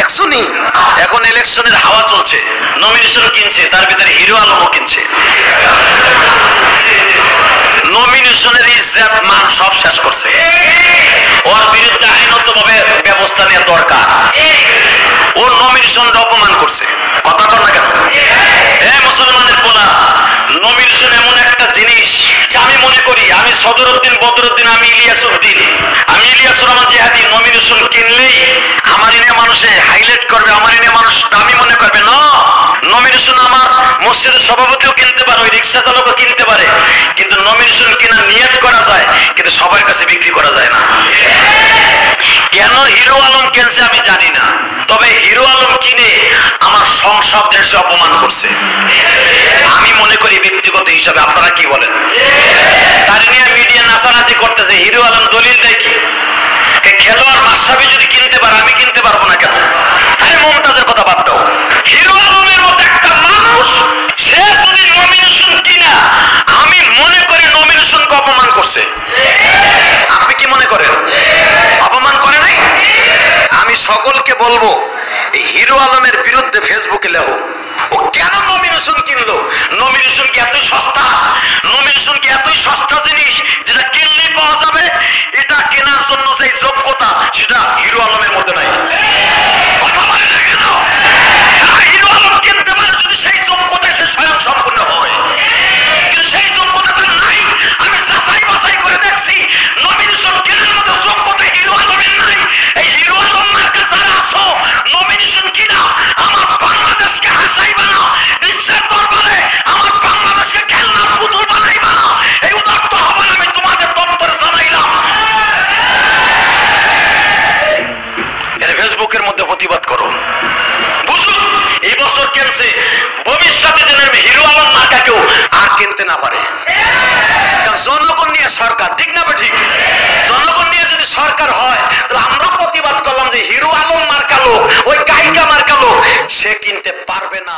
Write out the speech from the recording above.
দেখছো নি এখন ইলেকশনের হাওয়া চলছে, নমিনেশন কিনছে, তার ভিতরে হিরো আলমও কিনছে। নমিনেশনের ইজ্জত মান সব শেষ করছে। ওর বিরুদ্ধে আইনত ভাবে ব্যবস্থা নেওয়া দরকার। ও নমিনেশনটা অপমান করছে, কথা কর না কেন? মুসলমানের পোলা, নমিনেশন এমন একটা জিনিস আমি মনে করি, আমি সদরউদ্দিন, বদরুদ্দিন, আমি ইলিয়াসউদ্দিন, আমি ইলিয়াসুর রহমান জিহাদি, নমিনেশন কিনলেই আমার ইনে মানুষে হাইলাইট করবে, আমার ইনে মানুষ দামি মনে করবে না। নমিনেশন আমার মসজিদের সভাপতিও কিনতে পারে, ওই রিক্সা চালকও কিনতে পারে, কিন্তু নমিনেশন কেনার নিয়ত করা যায়, কিন্তু সবার কাছে বিক্রি করা যায় না। কেন হিরো আলম কিনছে আমি জানি না, তবে হিরো আলম কিনে আমার সংসদ দেশে অপমান করছে। আমি মনে করি ব্যক্তিগত হিসাবে, আপনারা কি বলেন? তার নিয়ে মিডিয়া নাচানাচি করতেছে, হিরো আলম দলিল দেয় কি? খেলোয়াড় মাশরাফি যদি কিনতে পারে, আমি কিনতে পারবো না কেন? আরে মমতাজের কথা বাদ দাও, হিরো আলমের মতো একটা মানুষ সে যদি নমিনেশন কিনা, আমি মনে করি নমিনেশনকে অপমান করছে। আপনি কি মনে করেন অপমান করে নাই? আমি সকলকে বলবো, এই হিরো আলমের বিরুদ্ধে ফেসবুকে লেখো, ও কেন নমিনেশন কিনলো? নমিনেশন কি এতই সস্তা? নমিনেশন কি এতই সস্তা জিনিস যেটা কিনলেই পাওয়া যাবে? এটা কেনার জন্য যে যোগ্যতা, সেটা হিরো আলমের মধ্যে নাই। কথা বলে না কেন? হিরো আলম কিনতে পারে যদি সেই যোগ্যতা সে স্বয়ং সম্পূর্ণ হয়, কিন্তু সেই যোগ্যতাটা নাই। আমি যাচাই বাছাই করে দেখছি, নমিনেশন কেনার মতো যোগ্যতা হিরো আলমের নাই। এই হিরো আলম মার্কা যারা আছো, নমিনেশন কিনা আমার বাংলাদেশকে হাসাইবা না, বিশ্বের দরবারে আমার বাংলাদেশকে খেলনার পুতুল বানাইবা না। এই উদাত্ত হবার আমি তোমাদের দপ্তরে জানাইলাম। এর ফেসবুকের মধ্যে প্রতিবাদ করো, বুঝুন এই বছর কিনছে, ভবিষ্যতে যেন হিরো আলম মার্কা কেউ আর কিনতে না পারে। কারণ জনগণ নিয়ে সরকার, ঠিক না? ঠিক, জনগণ নিয়ে যদি সরকার হয়, তাহলে আমরা প্রতিবাদ করলাম যে হিরো আলম মার্কা লোক, ওই গায়িকা মার্কা লোক সে কিনতে পারবে না।